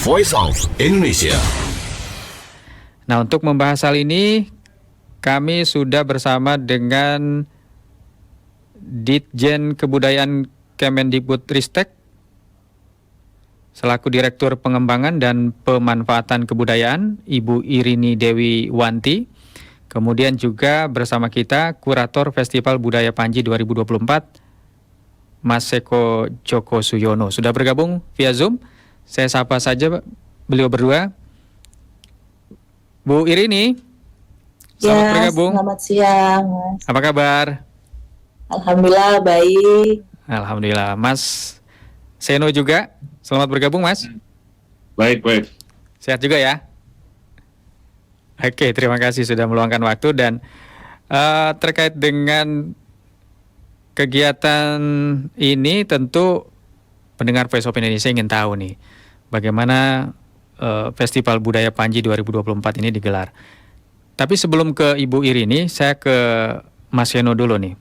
Voice of Indonesia. Nah, untuk membahas hal ini, kami sudah bersama dengan Ditjen Kebudayaan Kemendikbudristek selaku Direktur Pengembangan dan Pemanfaatan Kebudayaan, Ibu Irini Dewi Wanti. Kemudian juga bersama kita Kurator Festival Budaya Panji 2024, Mas Seko Joko Suyono. Sudah bergabung via Zoom. Saya sapa saja beliau berdua. Bu Irini, selamat bergabung. Selamat siang, Mas. Apa kabar? Alhamdulillah baik. Alhamdulillah. Mas Seno juga, selamat bergabung, Mas. Baik. Sehat juga ya? Oke, terima kasih sudah meluangkan waktu. Dan terkait dengan kegiatan ini, tentu pendengar Voice of Indonesia ingin tahu nih, bagaimana Festival Budaya Panji 2024 ini digelar. Tapi sebelum ke Ibu Irini, saya ke Mas Seno dulu nih.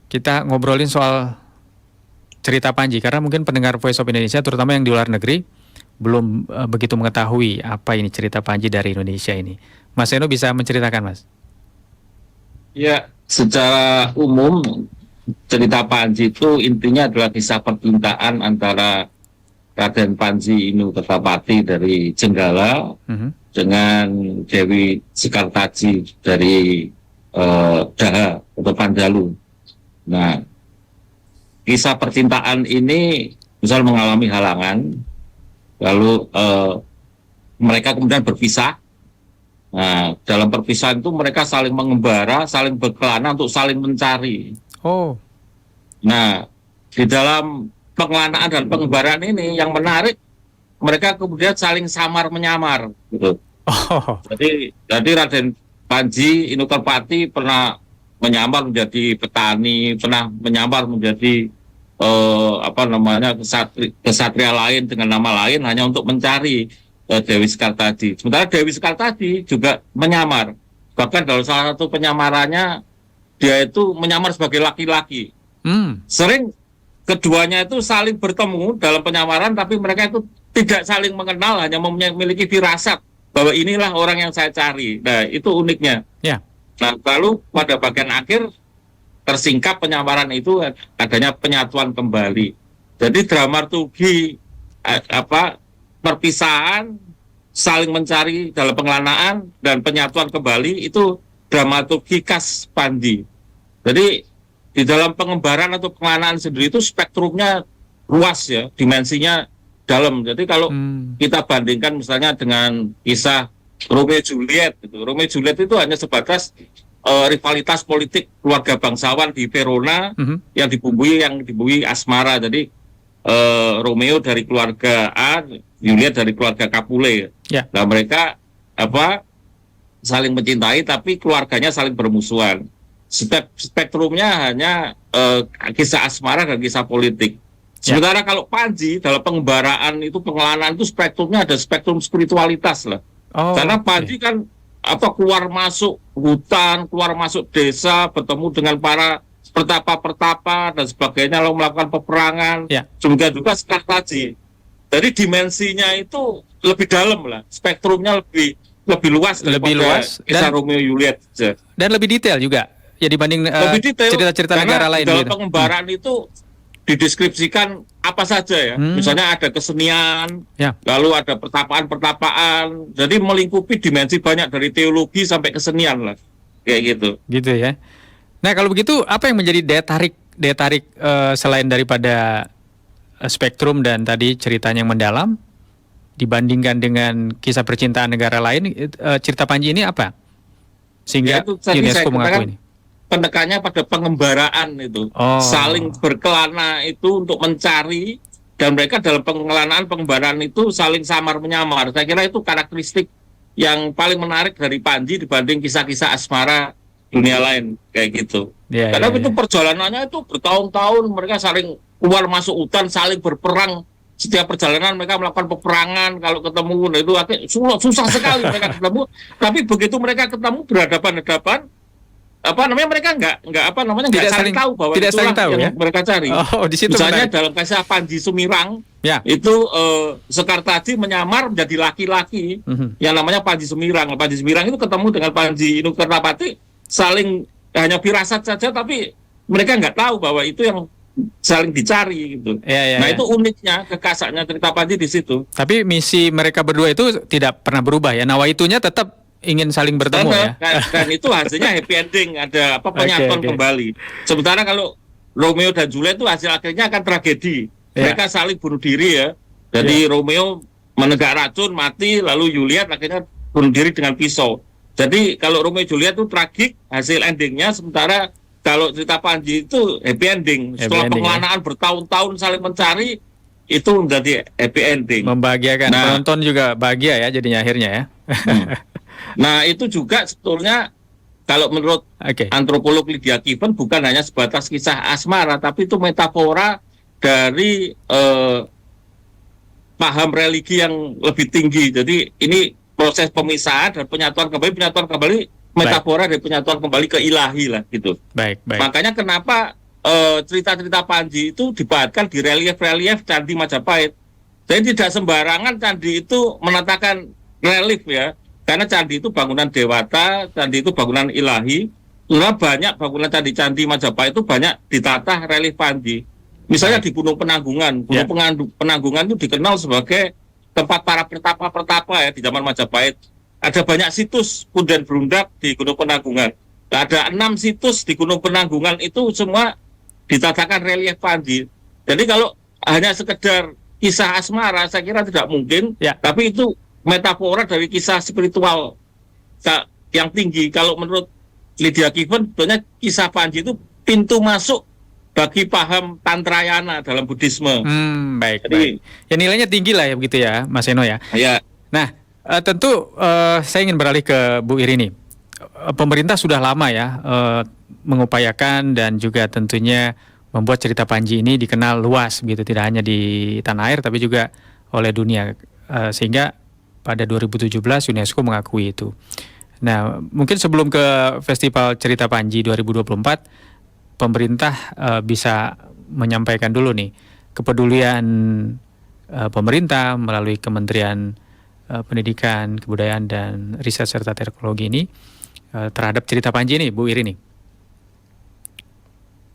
Kita ngobrolin soal cerita Panji, karena mungkin pendengar Voice of Indonesia, terutama yang di luar negeri, belum begitu mengetahui apa ini cerita Panji dari Indonesia ini. Mas Seno bisa menceritakan, Mas? Ya, secara umum cerita Panji itu intinya adalah kisah percintaan antara Raden Panji Inu Kertapati dari Jenggala dengan Dewi Sekartaji dari Daha atau Pandalu. Nah, kisah percintaan ini misal mengalami halangan, lalu mereka kemudian berpisah. Nah, dalam perpisahan itu mereka saling mengembara, saling berkelana untuk saling mencari. Oh. Nah, di dalam pengelanaan dan pengembaraan ini yang menarik, mereka kemudian saling samar menyamar, gitu. Oh. Jadi Raden Panji Inu Kertapati pernah menyamar menjadi petani, pernah menyamar menjadi kesatria lain dengan nama lain hanya untuk mencari Dewi Sekartaji. Sementara Dewi Sekartaji juga menyamar. Bahkan dalam salah satu penyamarannya, dia itu menyamar sebagai laki-laki. Sering keduanya itu saling bertemu dalam penyamaran, tapi mereka itu tidak saling mengenal, hanya memiliki firasat bahwa inilah orang yang saya cari. Nah, itu uniknya. Ya. Nah, lalu pada bagian akhir tersingkap penyamaran itu adanya penyatuan kembali. Jadi dramaturgi perpisahan, saling mencari dalam pengelanaan dan penyatuan kembali itu dramaturgi khas Panji. Jadi di dalam pengembaraan atau pengelanaan sendiri itu spektrumnya luas ya, dimensinya dalam. Jadi kalau kita bandingkan misalnya dengan kisah Romeo Juliet, Romeo Juliet itu hanya sebatas rivalitas politik keluarga bangsawan di Verona yang dibumbui asmara. Jadi Romeo dari keluarga A, Juliet dari keluarga Capulet. Yeah. Nah, mereka saling mencintai tapi keluarganya saling bermusuhan. Spektrumnya hanya kisah asmara dan kisah politik. Sementara kalau Panji dalam pengembaraan itu, pengelanaan itu spektrumnya ada spektrum spiritualitas lah. Karena Panji kan keluar masuk hutan, keluar masuk desa, bertemu dengan para pertapa-pertapa dan sebagainya, lalu melakukan peperangan. Juga Sekartaji. Jadi dimensinya itu lebih dalam lah, spektrumnya lebih luas daripada kisah Romeo Juliet. Dan lebih detail juga ya dibanding cerita-cerita negara lain. Dalam pengembaraan itu dideskripsikan apa saja ya. Misalnya ada kesenian, lalu ada pertapaan-pertapaan. Jadi melingkupi dimensi banyak dari teologi sampai kesenian lah. Kayak gitu. Gitu ya. Nah, kalau begitu apa yang menjadi daya tarik selain daripada spektrum dan tadi ceritanya yang mendalam dibandingkan dengan kisah percintaan negara lain, cerita Panji ini apa? Sehingga UNESCO mengakui ini. Penekannya pada pengembaraan itu, saling berkelana itu untuk mencari, dan mereka dalam pengembaraan itu saling samar menyamar. Saya kira itu karakteristik yang paling menarik dari Panji dibanding kisah-kisah asmara dunia lain kayak gitu. Karena itu perjalanannya itu bertahun-tahun, mereka saling keluar masuk hutan, saling berperang. Setiap perjalanan mereka melakukan peperangan, kalau ketemu itu susah sekali mereka ketemu. Tapi begitu mereka ketemu berhadapan-hadapan, mereka nggak saling tahu bahwa tidak saling itulah tahu, yang ya? mereka cari. Oh, di situ Misalnya menarik. dalam kisah Panji Sumirang, Ya. itu Sekar Taji menyamar menjadi laki-laki yang namanya Panji Sumirang. Panji Sumirang itu ketemu dengan Panji Nukertapati, saling hanya firasat saja, tapi mereka nggak tahu bahwa itu yang saling dicari gitu. Nah, itu uniknya, kekasaknya cerita Panji di situ. Tapi misi mereka berdua itu tidak pernah berubah ya. Nawaitunya tetap ingin saling bertemu ya. Dan itu hasilnya happy ending, ada penyatuan kembali. Sementara kalau Romeo dan Juliet itu hasil akhirnya akan tragedi. Mereka saling bunuh diri ya. Jadi Romeo menegak racun, mati, lalu Juliet akhirnya bunuh diri dengan pisau. Jadi kalau Romeo Juliet itu tragik hasil endingnya, sementara kalau cerita Panji itu happy ending. Setelah pengelanaan bertahun-tahun saling mencari, itu menjadi happy ending. Membahagiakan. Penonton juga bahagia ya jadinya akhirnya ya. Nah, itu juga sebetulnya kalau menurut antropolog Lydia Kiven bukan hanya sebatas kisah asmara, tapi itu metafora dari paham religi yang lebih tinggi. Jadi ini proses pemisahan dan penyatuan kembali metafora dari penyatuan kembali ke ilahi lah gitu. Baik. Makanya kenapa cerita-cerita Panji itu dibahatkan di relief-relief Candi Majapahit. Jadi tidak sembarangan candi itu menatakan relief ya. Karena candi itu bangunan dewata, candi itu bangunan ilahi. Karena banyak bangunan candi-candi Majapahit itu banyak ditata relief Panji. Misalnya di Gunung Penanggungan. Gunung Penanggungan itu dikenal sebagai tempat para pertapa-pertapa ya di zaman Majapahit. Ada banyak situs punden berundak di Gunung Penanggungan. Ada 6 situs di Gunung Penanggungan itu semua ditatakan relief Panji. Jadi kalau hanya sekedar kisah asmara saya kira tidak mungkin. Tapi itu metafora dari kisah spiritual yang tinggi. Kalau menurut Lydia Kiven, sebetulnya kisah Panji itu pintu masuk bagi paham Tantrayana dalam Buddhisme. Baik. Ya nilainya tinggi lah ya begitu ya, Mas Eno ya. Nah, tentu saya ingin beralih ke Bu Irini. Pemerintah sudah lama ya mengupayakan dan juga tentunya membuat cerita Panji ini dikenal luas begitu, tidak hanya di tanah air tapi juga oleh dunia, sehingga pada 2017 UNESCO mengakui itu. Nah, mungkin sebelum ke Festival Cerita Panji 2024, pemerintah bisa menyampaikan dulu nih kepedulian pemerintah melalui Kementerian Pendidikan, Kebudayaan dan Riset serta Teknologi ini terhadap cerita Panji ini, Bu Irini.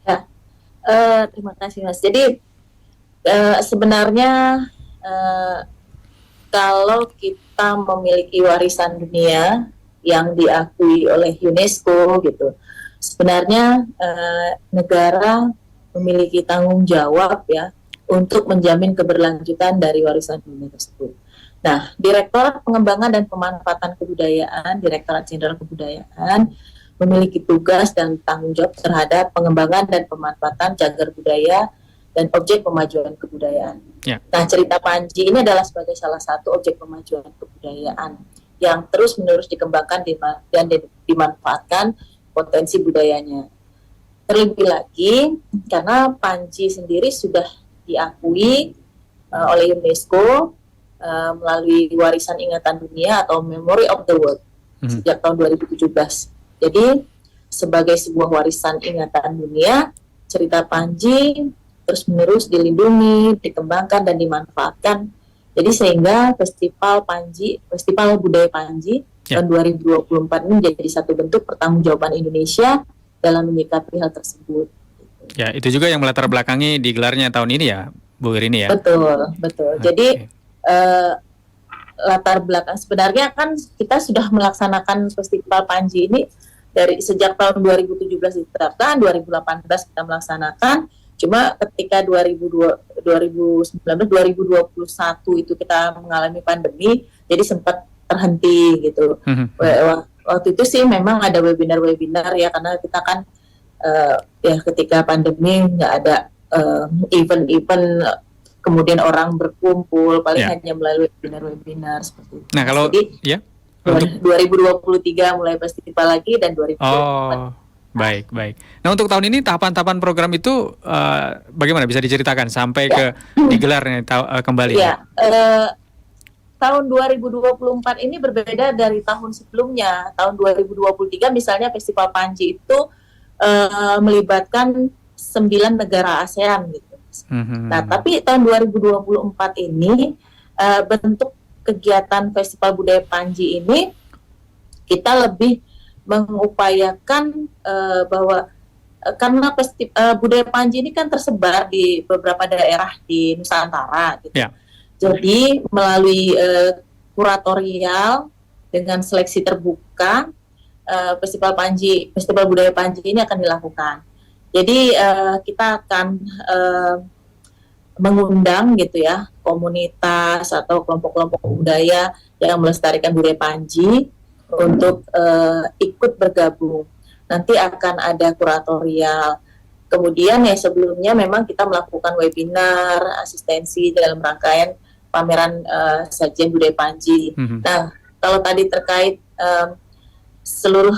Ya, terima kasih Mas. Jadi sebenarnya kalau kita memiliki warisan dunia yang diakui oleh UNESCO gitu, sebenarnya negara memiliki tanggung jawab ya untuk menjamin keberlanjutan dari warisan dunia tersebut. Nah, Direktorat Pengembangan dan Pemanfaatan Kebudayaan, Direktorat Jenderal Kebudayaan memiliki tugas dan tanggung jawab terhadap pengembangan dan pemanfaatan cagar budaya dan objek pemajuan kebudayaan. Nah, cerita Panji ini adalah sebagai salah satu objek pemajuan kebudayaan yang terus-menerus dikembangkan dan dimanfaatkan potensi budayanya. Terlebih lagi, karena Panji sendiri sudah diakui oleh UNESCO melalui warisan ingatan dunia atau Memory of the World sejak tahun 2017. Jadi, sebagai sebuah warisan ingatan dunia, cerita Panji terus-menerus dilindungi, dikembangkan, dan dimanfaatkan. Jadi sehingga Festival Budaya Panji tahun 2024 ini menjadi satu bentuk pertanggungjawaban Indonesia dalam menyikapi hal tersebut. Ya, itu juga yang melatar belakangi digelarnya tahun ini ya, Bu Irini ya? Betul. Jadi latar belakang sebenarnya kan kita sudah melaksanakan Festival Panji ini dari sejak tahun 2017 ditetapkan, 2018 kita melaksanakan. Cuma ketika 2019, 2021 itu kita mengalami pandemi, jadi sempat terhenti gitu. Waktu itu sih memang ada webinar-webinar ya, karena kita kan ya ketika pandemi nggak ada event-event, kemudian orang berkumpul, paling hanya melalui webinar-webinar seperti itu. Nah kalau jadi, 2023 mulai festival lagi dan 2024. Baik. Nah untuk tahun ini tahapan-tahapan program itu bagaimana bisa diceritakan sampai ke digelarnya kembali? Ya, tahun 2024 ini berbeda dari tahun sebelumnya. Tahun 2023 misalnya Festival Panji itu melibatkan 9 negara ASEAN gitu. Nah, tapi tahun 2024 ini bentuk kegiatan Festival Budaya Panji ini kita lebih mengupayakan bahwa karena budaya Panji ini kan tersebar di beberapa daerah di Nusantara gitu. Yeah. Jadi melalui kuratorial dengan seleksi terbuka, Festival Budaya Panji ini akan dilakukan. Jadi kita akan mengundang gitu ya komunitas atau kelompok-kelompok budaya yang melestarikan budaya Panji untuk ikut bergabung. Nanti akan ada kuratorial. Kemudian ya sebelumnya memang kita melakukan webinar, asistensi dalam rangkaian pameran sajian budaya Panji. Nah, kalau tadi terkait seluruh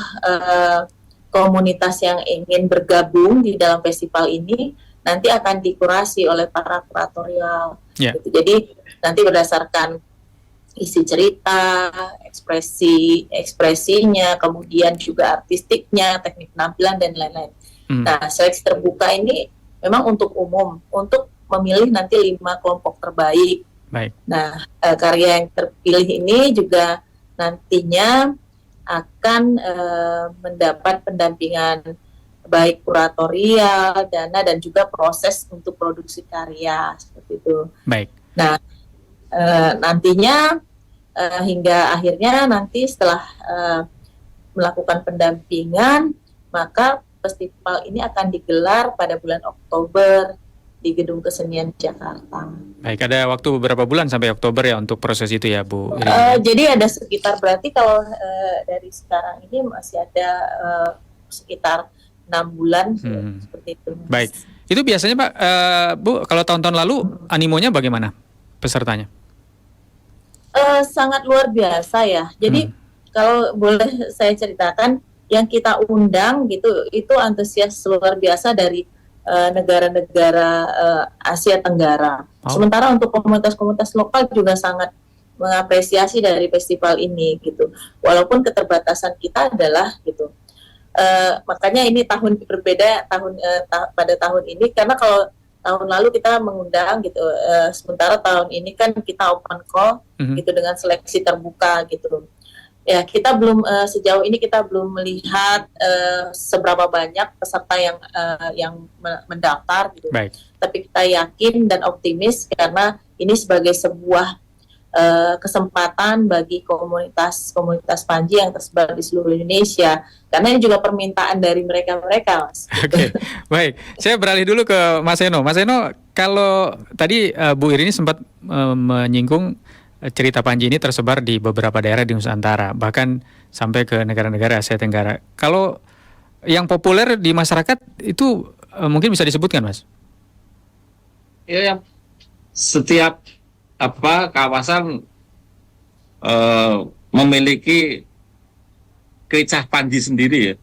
komunitas yang ingin bergabung di dalam festival ini, nanti akan dikurasi oleh para kuratorial. Yeah. Gitu. Jadi nanti berdasarkan isi cerita, ekspresinya, kemudian juga artistiknya, teknik penampilan dan lain-lain. Nah, seleksi terbuka ini memang untuk umum, untuk memilih nanti 5 kelompok terbaik. Baik. Nah, karya yang terpilih ini juga nantinya akan mendapat pendampingan baik kuratorial, dana, dan juga proses untuk produksi karya seperti itu. Baik. Nah, nantinya hingga akhirnya nanti setelah melakukan pendampingan, maka festival ini akan digelar pada bulan Oktober di Gedung Kesenian Jakarta. Baik, ada waktu beberapa bulan sampai Oktober ya untuk proses itu ya, Bu Irini? Jadi ada sekitar, berarti kalau dari sekarang ini masih ada sekitar 6 bulan seperti itu. Baik, itu biasanya Pak, Bu, kalau tahun-tahun lalu animonya bagaimana pesertanya? Sangat luar biasa ya. Jadi kalau boleh saya ceritakan, yang kita undang gitu, itu antusias luar biasa dari negara-negara Asia Tenggara. Sementara untuk komunitas-komunitas lokal juga sangat mengapresiasi dari festival ini gitu. Walaupun keterbatasan kita adalah gitu. Makanya ini tahun berbeda pada tahun ini, karena kalau tahun lalu kita mengundang gitu, sementara tahun ini kan kita open call gitu dengan seleksi terbuka gitu. Ya, kita belum sejauh ini kita belum melihat seberapa banyak peserta yang mendaftar gitu. Baik. Tapi kita yakin dan optimis karena ini sebagai sebuah kesempatan bagi komunitas Panji yang tersebar di seluruh Indonesia, karena ini juga permintaan dari mereka, Mas. Oke, baik. Saya beralih dulu ke Mas Eno. Mas Eno, kalau tadi Bu Irini sempat menyinggung cerita Panji ini tersebar di beberapa daerah di Nusantara, bahkan sampai ke negara-negara Asia Tenggara. Kalau yang populer di masyarakat itu mungkin bisa disebutkan, Mas? Ya, setiap kawasan memiliki kisah Panji sendiri ya.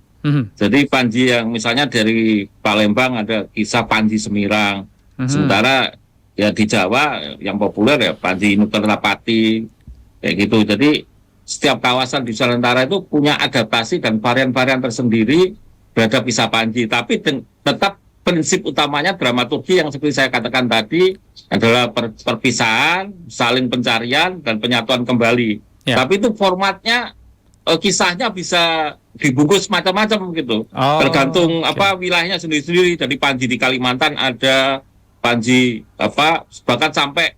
Jadi Panji yang misalnya dari Palembang ada kisah Panji Semirang. Sementara ya di Jawa yang populer ya Panji Nukertapati kayak gitu. Jadi setiap kawasan di Nusantara itu punya adaptasi dan varian-varian tersendiri terhadap kisah Panji. Tapi tetap prinsip utamanya dramaturgi yang seperti saya katakan tadi adalah perpisahan, saling pencarian, dan penyatuan kembali. Ya. Tapi itu formatnya, kisahnya bisa dibungkus macam-macam gitu. Tergantung wilayahnya sendiri-sendiri. Jadi Panji di Kalimantan ada, Panji bahkan sampai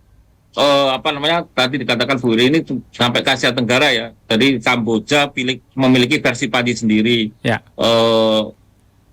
tadi dikatakan Bu Irini ini sampai ke Asia Tenggara ya. Jadi Kamboja memiliki versi Panji sendiri. Ya.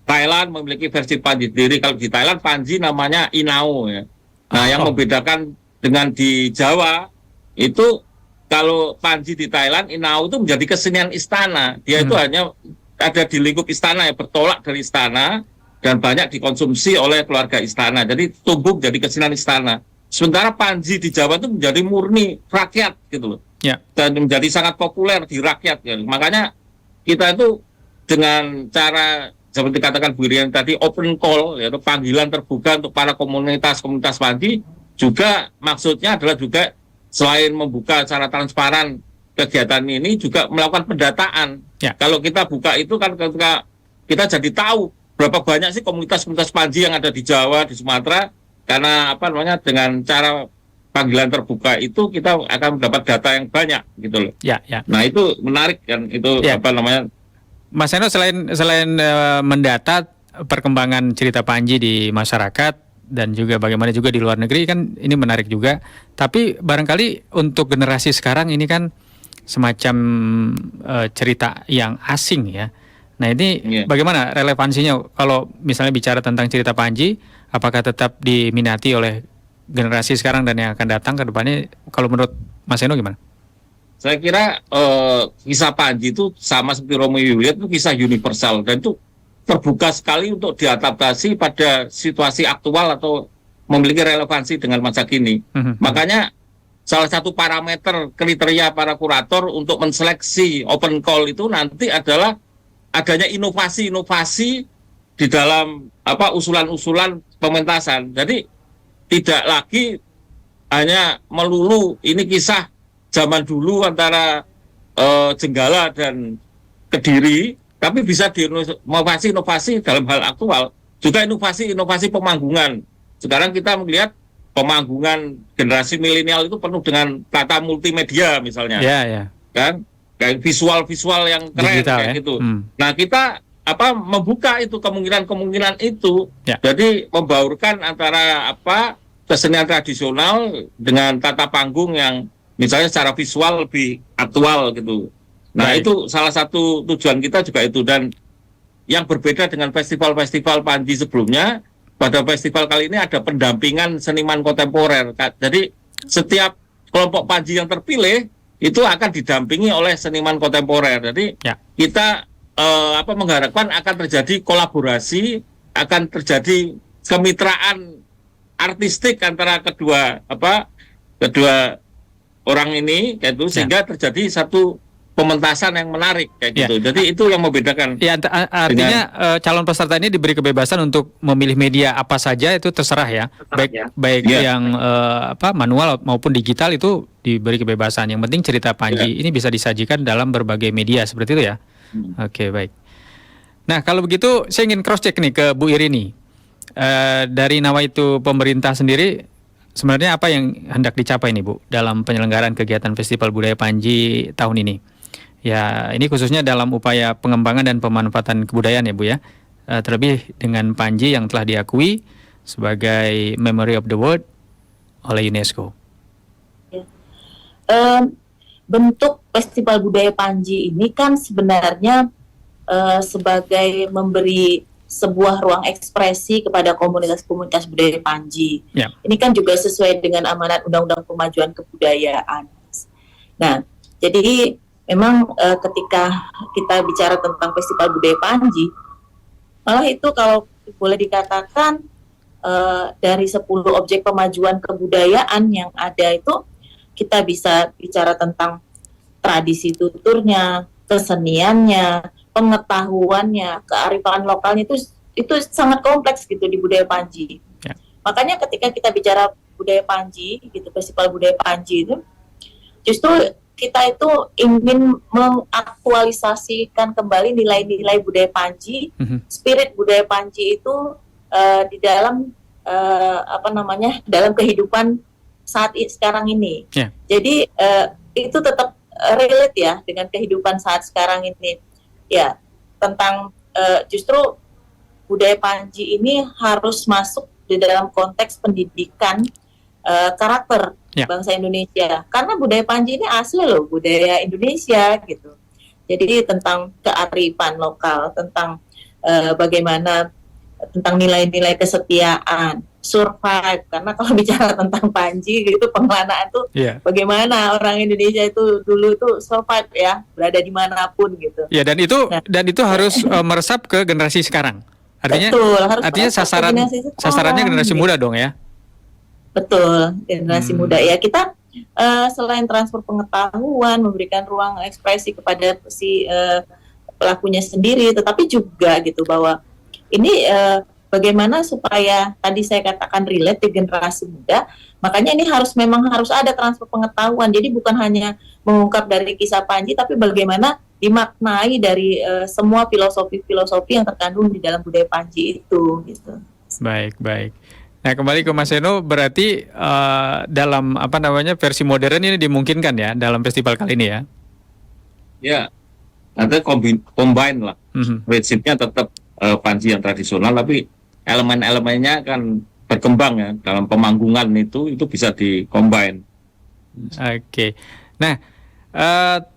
Thailand memiliki versi Panji sendiri. Kalau di Thailand Panji namanya Inau ya. Nah, yang membedakan dengan di Jawa itu kalau Panji di Thailand, Inau itu menjadi kesenian istana. Dia itu hanya ada di lingkup istana ya, bertolak dari istana dan banyak dikonsumsi oleh keluarga istana. Jadi tumbuh jadi kesenian istana. Sementara Panji di Jawa itu menjadi murni rakyat gitu loh. Ya. Dan menjadi sangat populer di rakyat ya. Makanya kita itu dengan cara seperti katakan Bu Irini tadi open call, yaitu panggilan terbuka untuk para komunitas Panji, juga maksudnya adalah juga selain membuka secara transparan kegiatan ini juga melakukan pendataan. Ya. Kalau kita buka itu kan ketika kita jadi tahu berapa banyak sih komunitas-komunitas Panji yang ada di Jawa, di Sumatera, karena dengan cara panggilan terbuka itu kita akan mendapat data yang banyak gitu loh. Ya, ya. Nah itu menarik kan itu Ya. Mas Eno selain mendata perkembangan cerita Panji di masyarakat dan juga bagaimana juga di luar negeri kan ini menarik juga. Tapi barangkali untuk generasi sekarang ini kan semacam cerita yang asing ya. Nah ini bagaimana relevansinya kalau misalnya bicara tentang cerita Panji, apakah tetap diminati oleh generasi sekarang dan yang akan datang ke depannya? Kalau menurut Mas Eno gimana? Saya kira kisah Panji itu sama seperti Romeo and Juliet itu kisah universal dan itu terbuka sekali untuk diadaptasi pada situasi aktual atau memiliki relevansi dengan masa kini. Makanya salah satu parameter kriteria para kurator untuk menseleksi open call itu nanti adalah adanya inovasi-inovasi di dalam usulan-usulan pementasan. Jadi tidak lagi hanya melulu ini kisah zaman dulu antara Jenggala dan Kediri, tapi bisa diinovasi-inovasi dalam hal aktual, juga inovasi-inovasi pemanggungan. Sekarang kita melihat pemanggungan generasi milenial itu penuh dengan tata multimedia misalnya, kan, kayak visual-visual yang keren digital, kayak gitu. Nah kita membuka itu kemungkinan itu, jadi membaurkan antara kesenian tradisional dengan tata panggung yang misalnya secara visual lebih aktual gitu. Nah itu salah satu tujuan kita juga itu. Dan yang berbeda dengan festival-festival Panji sebelumnya, pada festival kali ini ada pendampingan seniman kontemporer. Jadi setiap kelompok Panji yang terpilih itu akan didampingi oleh seniman kontemporer. Jadi kita mengharapkan akan terjadi kolaborasi, akan terjadi kemitraan artistik antara kedua orang ini, gitu, sehingga terjadi satu pementasan yang menarik kayak gitu. Jadi itu yang membedakan. Ya, artinya calon peserta ini diberi kebebasan untuk memilih media apa saja, itu terserah ya. Baik yang manual maupun digital itu diberi kebebasan. Yang penting cerita Panji ini bisa disajikan dalam berbagai media seperti itu ya. Oke, baik. Nah, kalau begitu saya ingin cross check nih ke Bu Irini. Dari Nawaitu pemerintah sendiri sebenarnya apa yang hendak dicapai nih Bu dalam penyelenggaraan kegiatan Festival Budaya Panji tahun ini? Ya, ini khususnya dalam upaya pengembangan dan pemanfaatan kebudayaan ya Bu ya. Terlebih dengan Panji yang telah diakui sebagai Memory of the World oleh UNESCO. Bentuk Festival Budaya Panji ini kan sebenarnya sebagai memberi sebuah ruang ekspresi kepada komunitas-komunitas budaya Panji. Ini kan juga sesuai dengan amanat Undang-Undang Pemajuan Kebudayaan. Nah, jadi memang ketika kita bicara tentang Festival Budaya Panji, malah itu kalau boleh dikatakan dari 10 objek pemajuan kebudayaan yang ada itu, kita bisa bicara tentang tradisi tuturnya, keseniannya, pengetahuannya, kearifan lokalnya itu sangat kompleks gitu di budaya Panji. Makanya ketika kita bicara budaya Panji, gitu, Festival Budaya Panji itu, justru kita itu ingin mengaktualisasikan kembali nilai-nilai budaya Panji, spirit budaya Panji itu di dalam dalam kehidupan sekarang ini. Jadi itu tetap relate ya dengan kehidupan saat sekarang ini. Ya, tentang justru budaya Panji ini harus masuk di dalam konteks pendidikan karakter bangsa Indonesia. Karena budaya Panji ini asli loh, budaya Indonesia gitu. Jadi tentang kearifan lokal, tentang bagaimana, tentang nilai-nilai kesetiaan, survive. Karena kalau bicara tentang Panji itu pengelanaan tuh bagaimana orang Indonesia itu dulu itu survive ya, berada dimanapun gitu. Ya, dan itu harus meresap ke generasi sekarang. Artinya, artinya sasarannya generasi muda dong ya. Betul, generasi muda ya. Kita selain transfer pengetahuan, memberikan ruang ekspresi kepada si pelakunya sendiri, tetapi juga gitu bahwa ini bagaimana supaya tadi saya katakan relate di generasi muda. Makanya ini memang harus ada transfer pengetahuan. Jadi bukan hanya mengungkap dari kisah Panji, tapi bagaimana dimaknai dari semua filosofi-filosofi yang terkandung di dalam budaya Panji itu, gitu. Baik, baik. Nah, kembali ke Mas Eno, berarti dalam versi modern ini dimungkinkan ya dalam festival kali ini ya? Ya, nanti combine lah. Mhm. Prinsipnya tetap Panji yang tradisional, tapi elemen-elemennya kan berkembang ya dalam pemanggungan itu bisa di-combine. Oke. Nah,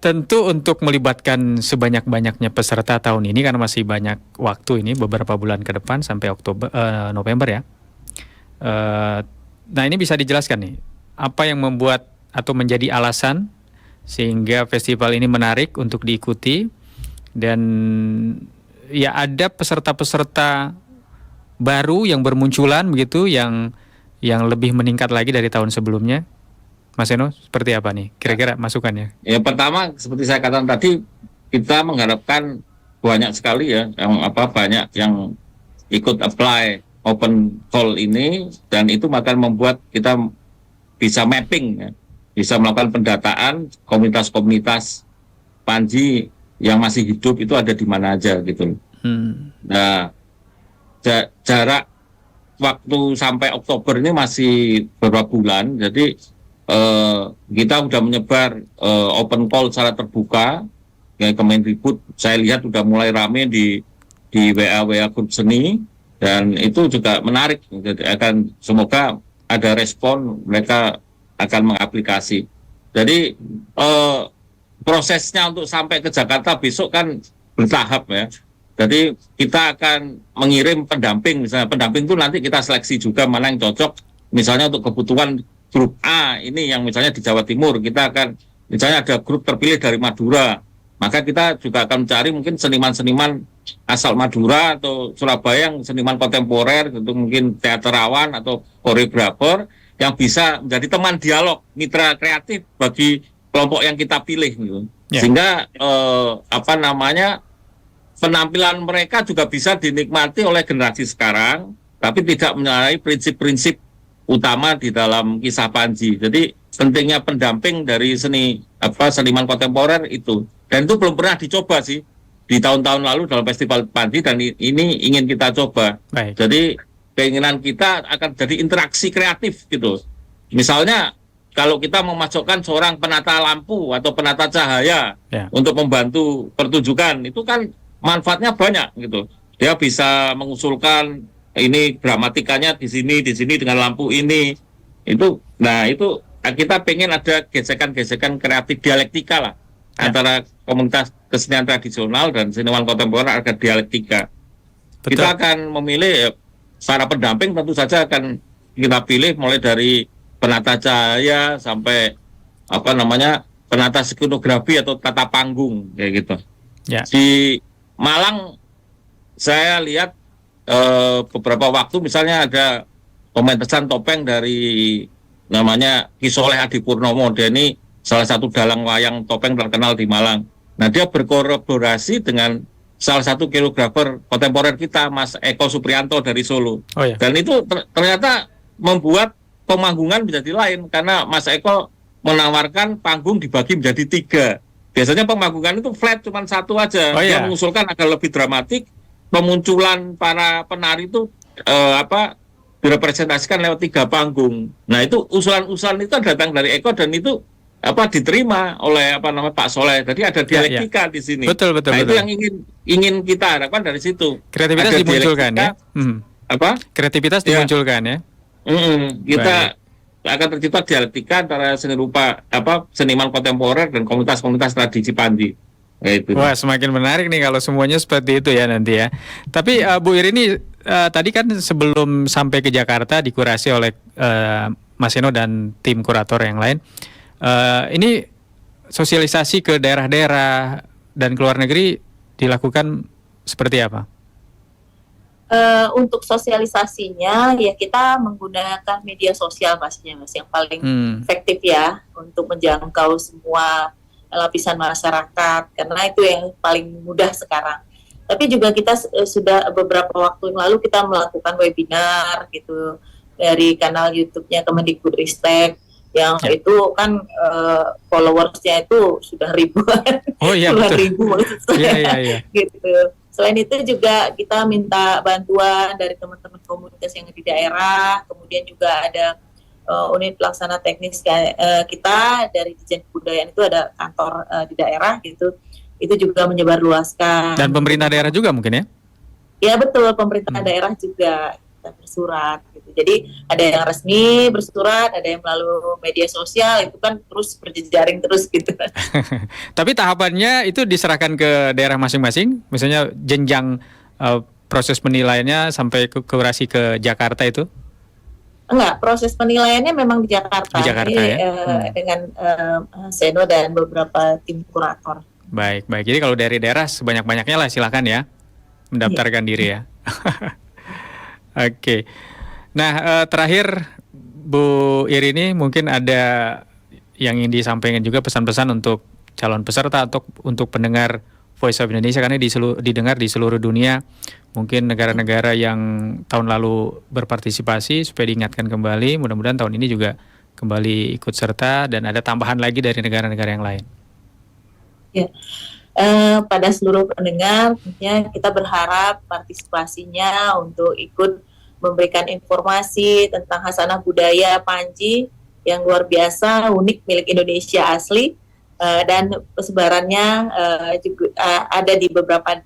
tentu untuk melibatkan sebanyak-banyaknya peserta tahun ini karena masih banyak waktu ini beberapa bulan ke depan sampai November ya. Nah, ini bisa dijelaskan nih, apa yang membuat atau menjadi alasan sehingga festival ini menarik untuk diikuti dan ya ada peserta-peserta baru yang bermunculan begitu yang lebih meningkat lagi dari tahun sebelumnya. Mas Eno, seperti apa nih kira-kira masukannya? Ya, pertama seperti saya katakan tadi, kita mengharapkan banyak sekali ya banyak yang ikut apply open call ini, dan itu akan membuat kita bisa mapping ya, bisa melakukan pendataan komunitas-komunitas Panji yang masih hidup itu ada di mana aja gitu. Nah, jarak waktu sampai Oktober ini masih beberapa bulan, jadi kita udah menyebar open call secara terbuka ya, Kemendikbud saya lihat udah mulai rame di WA grup seni, dan itu juga menarik. Jadi semoga ada respon, mereka akan mengaplikasi. Jadi prosesnya untuk sampai ke Jakarta besok kan bertahap ya. Jadi kita akan mengirim pendamping, misalnya pendamping itu nanti kita seleksi juga mana yang cocok, misalnya untuk kebutuhan grup A ini yang misalnya di Jawa Timur, kita akan misalnya ada grup terpilih dari Madura, maka kita juga akan mencari mungkin seniman-seniman asal Madura atau Surabaya yang seniman kontemporer, tentu mungkin teaterawan atau koreografer yang bisa menjadi teman dialog, mitra kreatif bagi kelompok yang kita pilih gitu. Sehingga penampilan mereka juga bisa dinikmati oleh generasi sekarang, tapi tidak menyalahi prinsip-prinsip utama di dalam kisah Panji. Jadi pentingnya pendamping dari seniman kontemporer itu, dan itu belum pernah dicoba sih di tahun-tahun lalu dalam festival Panji, dan ini ingin kita coba. Baik. Jadi keinginan kita akan jadi interaksi kreatif gitu. Misalnya kalau kita memasukkan seorang penata lampu atau penata cahaya untuk membantu pertunjukan, itu kan manfaatnya banyak gitu. Dia bisa mengusulkan ini gramatikanya di sini dengan lampu ini. Itu kita pengen ada gesekan-gesekan kreatif dialektika lah antara komunitas kesenian tradisional dan seniman kontemporer, agar dialektika. Betul. Kita akan memilih para pendamping, tentu saja akan kita pilih mulai dari penata cahaya sampai penata skenografi atau tata panggung kayak gitu. Ya. Di Malang saya lihat beberapa waktu misalnya ada pementasan topeng dari namanya Ki Soleh Adi Purnomo, dia ini salah satu dalang wayang topeng terkenal di Malang. Nah, dia berkolaborasi dengan salah satu koreografer kontemporer kita, Mas Eko Suprianto dari Solo. Oh, iya. Dan itu ternyata membuat pemanggungan menjadi lain, karena Mas Eko menawarkan panggung dibagi menjadi 3. Biasanya pemanggungan itu flat, cuma 1 aja. Oh, iya. Dia mengusulkan agar lebih dramatik, pemunculan para penari itu direpresentasikan lewat 3 panggung. Nah, itu usulan-usulan itu datang dari Eko, dan itu diterima oleh Pak Soleh. Jadi ada dialektika di sini. Betul. Itu yang ingin kita harapkan dari situ. Kreativitas ada dimunculkan ya. Kreativitas dimunculkan ya. Kita akan tercipta dialektika antara seni rupa seniman kontemporer dan komunitas-komunitas tradisi Panji. Itu. Wah, semakin menarik nih kalau semuanya seperti itu ya nanti ya. Tapi Bu Irini tadi kan sebelum sampai ke Jakarta dikurasi oleh Mas Eno dan tim kurator yang lain. Ini sosialisasi ke daerah-daerah dan ke luar negeri dilakukan seperti apa? Untuk sosialisasinya ya kita menggunakan media sosial pastinya Mas, yang paling efektif ya untuk menjangkau semua lapisan masyarakat, karena itu yang paling mudah sekarang. Tapi juga kita sudah beberapa waktu yang lalu kita melakukan webinar gitu dari kanal YouTube-nya Kemendikbudristek yang itu kan followersnya itu sudah ribuan, Oh iya puluhan betul. ribu maksud saya, Iya. gitu. Selain itu juga kita minta bantuan dari teman-teman komunitas yang di daerah, kemudian juga ada unit pelaksana teknis kita dari Dijen Kebudayaan itu ada kantor di daerah gitu, itu juga menyebarluaskan. Dan pemerintah daerah juga mungkin ya? Ya betul, pemerintah daerah juga kita bersurat gitu. Jadi ada yang resmi bersurat, ada yang melalui media sosial, itu kan terus berjejaring terus gitu. Tapi tahapannya itu diserahkan ke daerah masing-masing, misalnya jenjang proses penilaiannya sampai ke kurasi ke Jakarta itu? Enggak, proses penilaiannya memang di Jakarta. Di Jakarta ini, ya? dengan Seno dan beberapa tim kurator. Baik. Jadi kalau dari daerah sebanyak-banyaknya lah silakan ya mendaftarkan diri ya. Oke. Nah, terakhir Bu Irini mungkin ada yang ingin disampaikan juga pesan-pesan untuk calon peserta atau untuk pendengar Voice of Indonesia karena didengar di seluruh dunia. Mungkin negara-negara yang tahun lalu berpartisipasi supaya diingatkan kembali, mudah-mudahan tahun ini juga kembali ikut serta dan ada tambahan lagi dari negara-negara yang lain. Ya, pada seluruh pendengar, tentunya kita berharap partisipasinya untuk ikut memberikan informasi tentang khasanah budaya Panji yang luar biasa, unik milik Indonesia asli, dan persebarannya juga ada di beberapa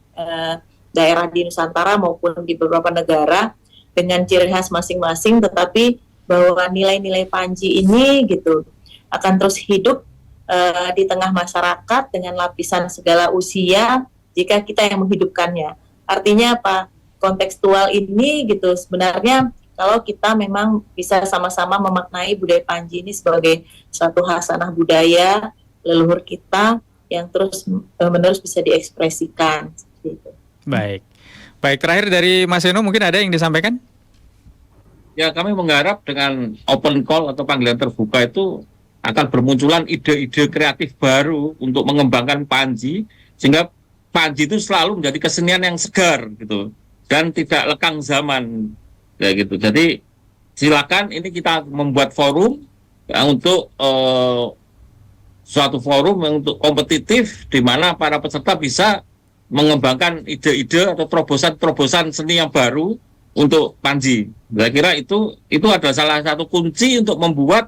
daerah di Nusantara maupun di beberapa negara dengan ciri khas masing-masing, tetapi bahwa nilai-nilai Panji ini gitu akan terus hidup di tengah masyarakat dengan lapisan segala usia jika kita yang menghidupkannya. Artinya apa? Kontekstual ini gitu sebenarnya kalau kita memang bisa sama-sama memaknai budaya Panji ini sebagai suatu khasanah budaya leluhur kita yang terus menerus bisa diekspresikan seperti itu. Baik, terakhir dari Mas Seno mungkin ada yang disampaikan? Ya, kami mengharap dengan open call atau panggilan terbuka itu akan bermunculan ide-ide kreatif baru untuk mengembangkan Panji, sehingga Panji itu selalu menjadi kesenian yang segar gitu dan tidak lekang zaman kayak gitu. Jadi silakan ini kita membuat forum ya, untuk suatu forum yang untuk kompetitif di mana para peserta bisa mengembangkan ide-ide atau terobosan-terobosan seni yang baru untuk Panji. Saya kira itu adalah salah satu kunci untuk membuat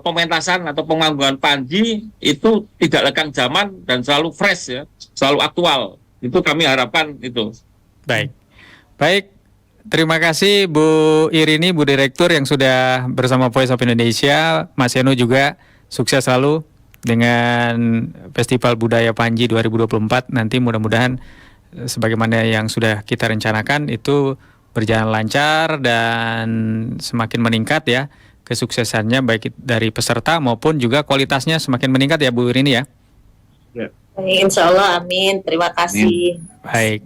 pementasan atau pemanggungan Panji itu tidak lekang zaman dan selalu fresh ya, selalu aktual. Itu kami harapkan itu. Baik. Terima kasih Bu Irini, Bu Direktur yang sudah bersama Voice of Indonesia. Mas Seno juga sukses selalu dengan Festival Budaya Panji 2024. Nanti mudah-mudahan sebagaimana yang sudah kita rencanakan itu berjalan lancar dan semakin meningkat ya kesuksesannya baik dari peserta maupun juga kualitasnya semakin meningkat ya Bu Irini ya. Insya Allah, amin. Terima kasih. Baik.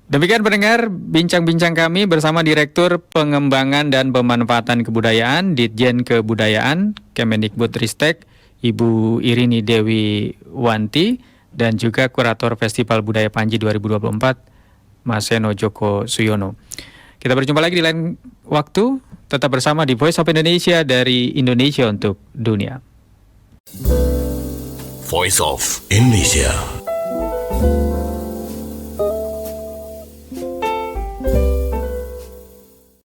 Demikian pendengar bincang-bincang kami bersama Direktur Pengembangan dan Pemanfaatan Kebudayaan Ditjen Kebudayaan Kemendikbudristek Ibu Irini Dewi Wanti dan juga Kurator Festival Budaya Panji 2024 Mas Seno Joko Suyono. Kita berjumpa lagi di lain waktu, tetap bersama di Voice of Indonesia dari Indonesia untuk Dunia. Voice of Indonesia.